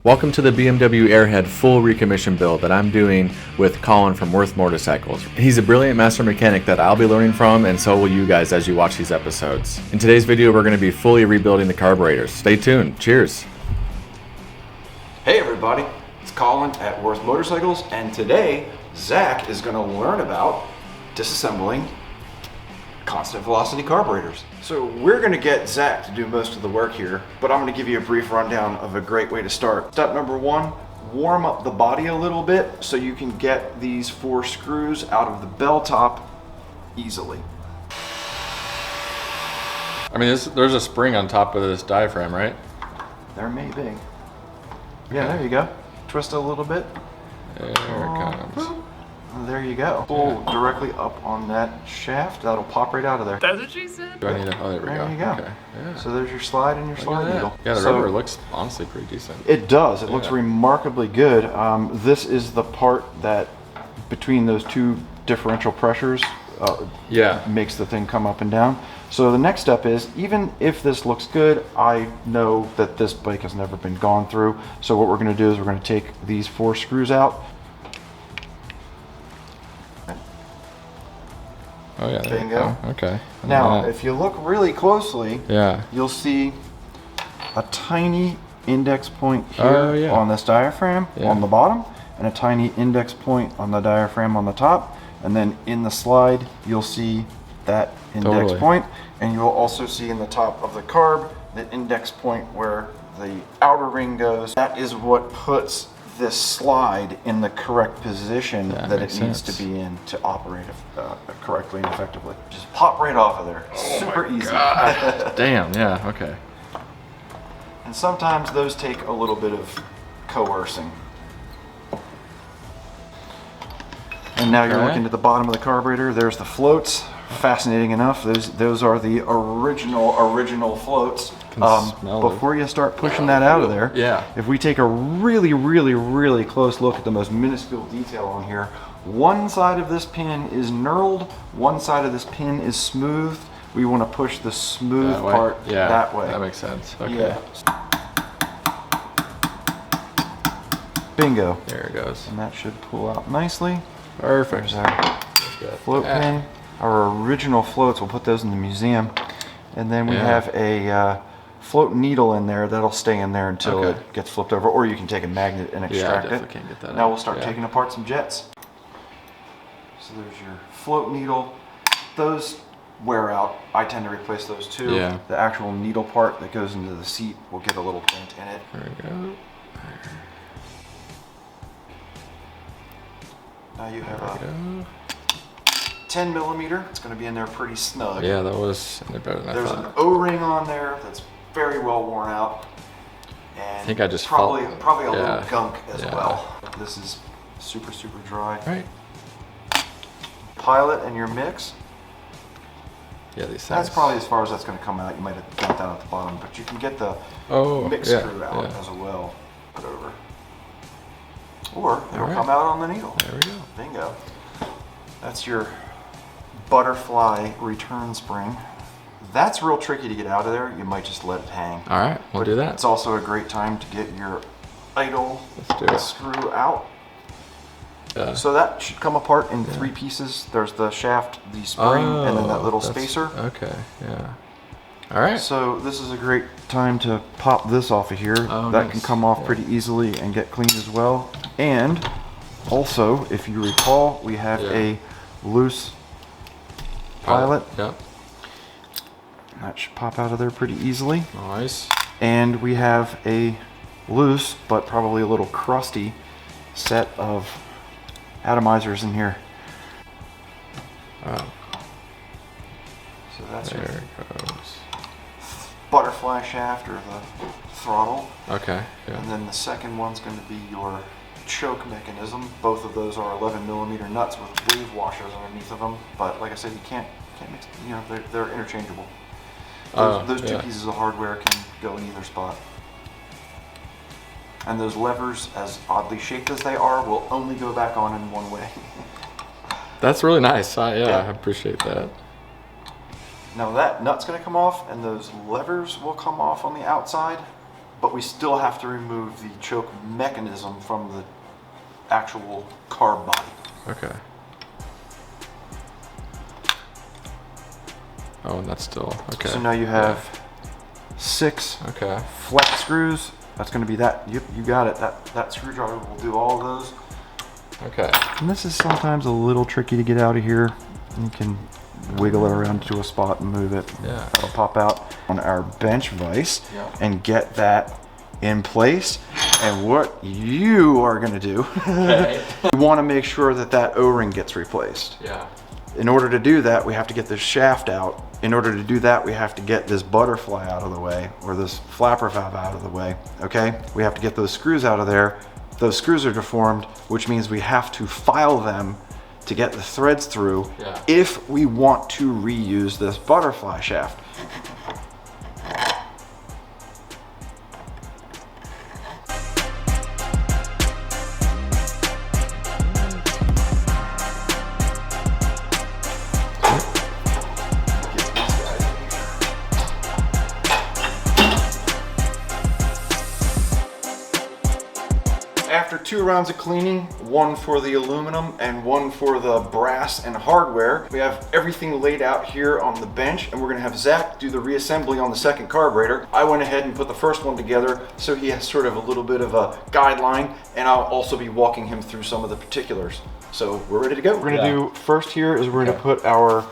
Welcome to the BMW Airhead full recommission build that I'm doing with Colin from Worth Motorcycles. He's a brilliant master mechanic that I'll be learning from, and so will you guys as you watch these episodes. In today's video, we're going to be fully rebuilding the carburetors. Stay tuned. Cheers. Hey everybody, it's Colin at Worth Motorcycles, and today Zach is going to learn about disassembling constant velocity carburetors. So we're going to get Zach to do most of the work here, but I'm going to give you a brief rundown of a great way to start. Step number one, warm up the body a little bit so you can get these 4 screws out of the bell top easily. I mean, there's a spring on top of this diaphragm, right? There may be. Yeah, there you go. Twist it a little bit. There it comes. There you go. Pull directly up on that shaft. That'll pop right out of there. That's what she said. Do I need to? Oh, there we go. There you go. Okay. Yeah. So there's your slide and your slide needle. Yeah, the So rubber looks honestly pretty decent. it does. It looks remarkably good. This is the part that between those 2 differential pressures makes the thing come up and down. So the next step is, even if this looks good, I know that this bike has never been gone through. So what we're going to do is we're going to take these 4 screws out. Oh yeah, there Bingo. you go. Okay. Now, if you look really closely, yeah, you'll see a tiny index point here on this diaphragm on the bottom, and a tiny index point on the diaphragm on the top. And then in the slide, you'll see that index point, and you'll also see in the top of the carb the index point where the outer ring goes. That is what puts this slide in the correct position that it needs to be in to operate correctly and effectively. Just pop right off of there. Super easy. Damn, yeah, okay. And sometimes those take a little bit of coercing. And now you're looking at the bottom of the carburetor. There's the floats. Fascinating enough, those are the original floats. Before you start pushing that out of there, if we take a really close look at the most minuscule detail on here, one side of this pin is knurled, one side of this pin is smooth. We want to push the smooth part that way. That makes sense. Okay. Yeah. Bingo. There it goes. And that should pull out nicely. Perfect. There's our float pin. Our original floats, we'll put those in the museum. And then we have a float needle in there that'll stay in there until it gets flipped over, or you can take a magnet and extract it. Can't get that now we'll start taking apart some jets. So there's your float needle. Those wear out. I tend to replace those too. Yeah. The actual needle part that goes into the seat will get a little dent in it. There we go. Now you have a 10 millimeter. It's going to be in there pretty snug. Yeah, that was better than I thought. There's an O-ring on there that's very well worn out. And I think I just probably a little gunk as well. This is super dry. Right. Pilot and your mix. Yeah, these things. That's probably as far as that's going to come out. You might have dumped that at the bottom, but you can get the mix screw out as well. Put over. Or it'll come out on the needle. There we go. Bingo. That's your butterfly return spring. That's real tricky to get out of there. You might just let it hang. All right, we'll do that. It's also a great time to get your idle screw out. So that should come apart in 3 pieces. There's the shaft, the spring, and then that little spacer. Okay, yeah. All right. So this is a great time to pop this off of here. That can come off pretty easily and get clean as well. And also, if you recall, we have a loose pilot. Yep. That should pop out of there pretty easily. Nice. And we have a loose, but probably a little crusty set of atomizers in here. Oh. So that's there your it goes. butterfly shaft or the throttle. Okay. Yeah. And then the second one's going to be your choke mechanism. Both of those are 11 millimeter nuts with wave washers underneath of them. But like I said, you can't mix. You know, they're interchangeable. Those 2 pieces of hardware can go in either spot. And those levers, as oddly shaped as they are, will only go back on in one way. That's really nice. I appreciate that. Now that nut's going to come off, and those levers will come off on the outside, but we still have to remove the choke mechanism from the actual carb body. Okay. Oh, and that's still, okay. So now you have 6 flex screws. That's going to be that. Yep, you got it. That screwdriver will do all of those. Okay. And this is sometimes a little tricky to get out of here. You can wiggle it around to a spot and move it. Yeah. It'll pop out on our bench vise and get that in place. And what you are going to do, you want to make sure that that O-ring gets replaced. Yeah. In order to do that, we have to get this shaft out. In order to do that, we have to get this butterfly out of the way, or this flapper valve out of the way, okay? We have to get those screws out of there. Those screws are deformed, which means we have to file them to get the threads through if we want to reuse this butterfly shaft. After 2 rounds of cleaning, 1 for the aluminum and 1 for the brass and hardware, we have everything laid out here on the bench, and we're gonna have Zach do the reassembly on the second carburetor. I went ahead and put the first one together so he has sort of a little bit of a guideline, and I'll also be walking him through some of the particulars. So we're ready to go. We're gonna do first here is we're gonna put our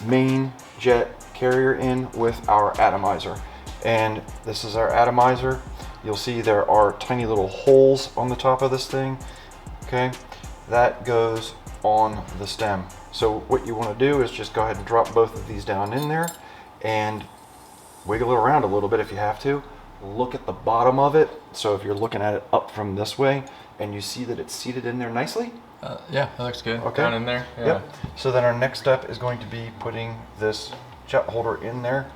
main jet carrier in with our atomizer. And this is our atomizer. You'll see there are tiny little holes on the top of this thing, okay? That goes on the stem. So what you want to do is just go ahead and drop both of these down in there and wiggle it around a little bit if you have to. Look at the bottom of it. So if you're looking at it up from this way and you see that it's seated in there nicely. Yeah, that looks good. Okay. Down in there. Yeah. Yep. So then our next step is going to be putting this jet holder in there.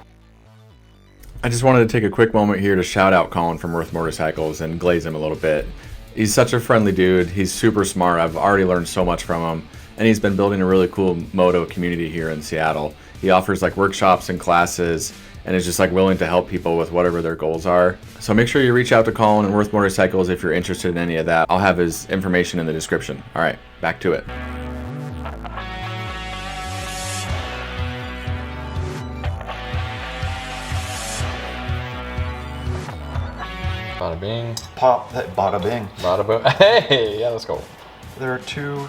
I just wanted to take a quick moment here to shout out Colin from Earth Motorcycles and glaze him a little bit. He's such a friendly dude. He's super smart. I've already learned so much from him. And he's been building a really cool moto community here in Seattle. He offers like workshops and classes and is just like willing to help people with whatever their goals are. So make sure you reach out to Colin and Earth Motorcycles if you're interested in any of that. I'll have his information in the description. All right, back to it. Bada bing. Pop that bada bing. Bada boom. Hey, yeah, let's go. There are 2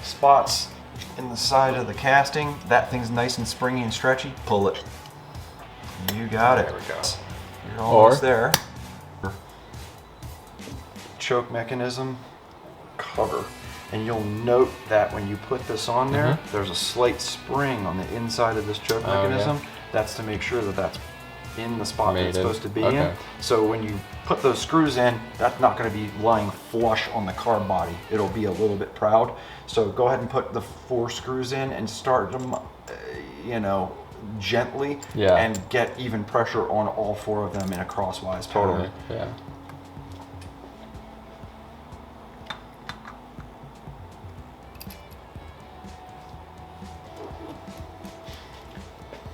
spots in the side of the casting. That thing's nice and springy and stretchy. Pull it. You got it. There we go. You're almost there. Choke mechanism cover. And you'll note that when you put this on there, there's a slight spring on the inside of this choke mechanism. Yeah. That's to make sure that that's in the spot that it's supposed to be in. So when you put those screws in, that's not going to be lying flush on the carb body. It'll be a little bit proud. So go ahead and put the 4 screws in and start them, you know, gently and get even pressure on all 4 of them in a crosswise pattern. Yeah.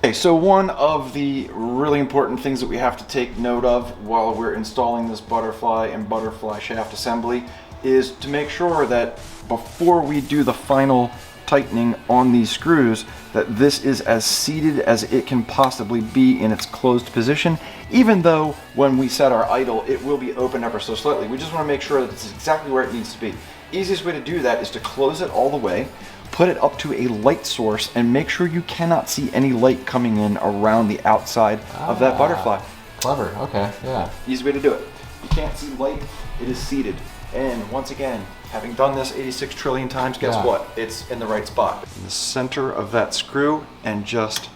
Okay, so one of the really important things that we have to take note of while we're installing this butterfly and butterfly shaft assembly is to make sure that before we do the final tightening on these screws, that this is as seated as it can possibly be in its closed position, even though when we set our idle, it will be open ever so slightly. We just want to make sure that it's exactly where it needs to be. Easiest way to do that is to close it all the way, put it up to a light source, and make sure you cannot see any light coming in around the outside of that butterfly. Clever, okay, yeah. Easy way to do it. You can't see light, it is seated. And once again, having done this 86 trillion times, guess what? It's in the right spot. In the center of that screw, and just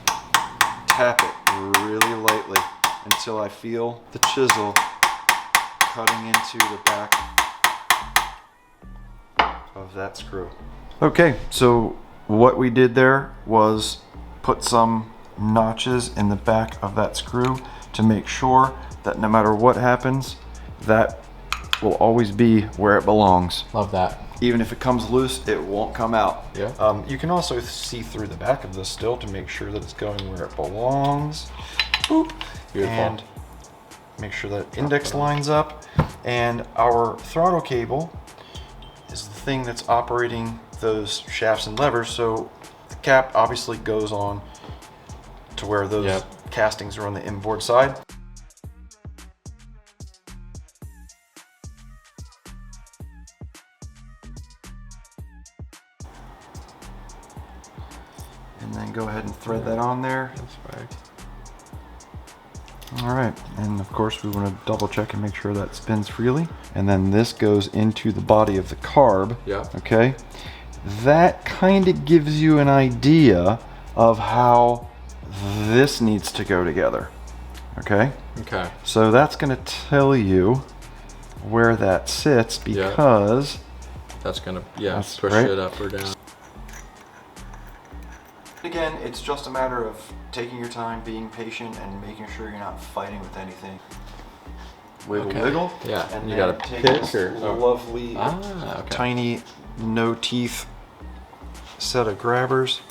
tap it really lightly until I feel the chisel cutting into the back of that screw. Okay, so what we did there was put some notches in the back of that screw to make sure that no matter what happens, that will always be where it belongs. Love that. Even if it comes loose, it won't come out. Yeah. You can also see through the back of this still to make sure that it's going where it belongs. Boop. Beautiful. And make sure that index lines up, and our throttle cable is the thing that's operating those shafts and levers. So the cap obviously goes on to where those castings are on the inboard side. And then go ahead and thread that on there. That's right. All right, and of course we want to double check and make sure that spins freely. And then this goes into the body of the carb. Yeah. Okay. That kind of gives you an idea of how this needs to go together. Okay. Okay. So that's going to tell you where that sits, because that's going to push right. it up or down. Again, it's just a matter of taking your time, being patient, and making sure you're not fighting with anything. Wiggle, wiggle. Yeah, and you then got to take pick this or lovely, tiny, no teeth set of grabbers.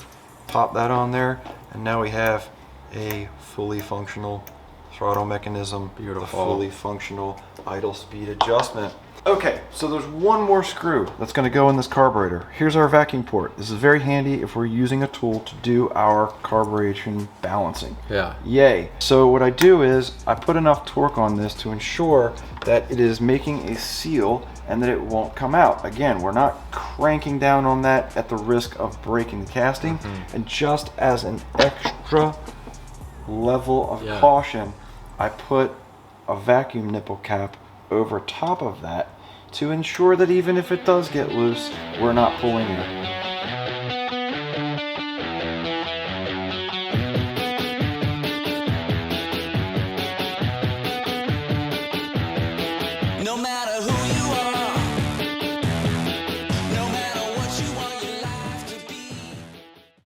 Pop that on there, and now we have a fully functional throttle mechanism. Beautiful. A fully functional idle speed adjustment. Okay, so there's one more screw that's going to go in this carburetor. Here's our vacuum port. This is very handy if we're using a tool to do our carburation balancing. Yeah. Yay. So what I do is I put enough torque on this to ensure that it is making a seal and that it won't come out. Again, we're not cranking down on that at the risk of breaking the casting. And just as an extra level of caution, I put a vacuum nipple cap over top of that to ensure that even if it does get loose, we're not pulling it.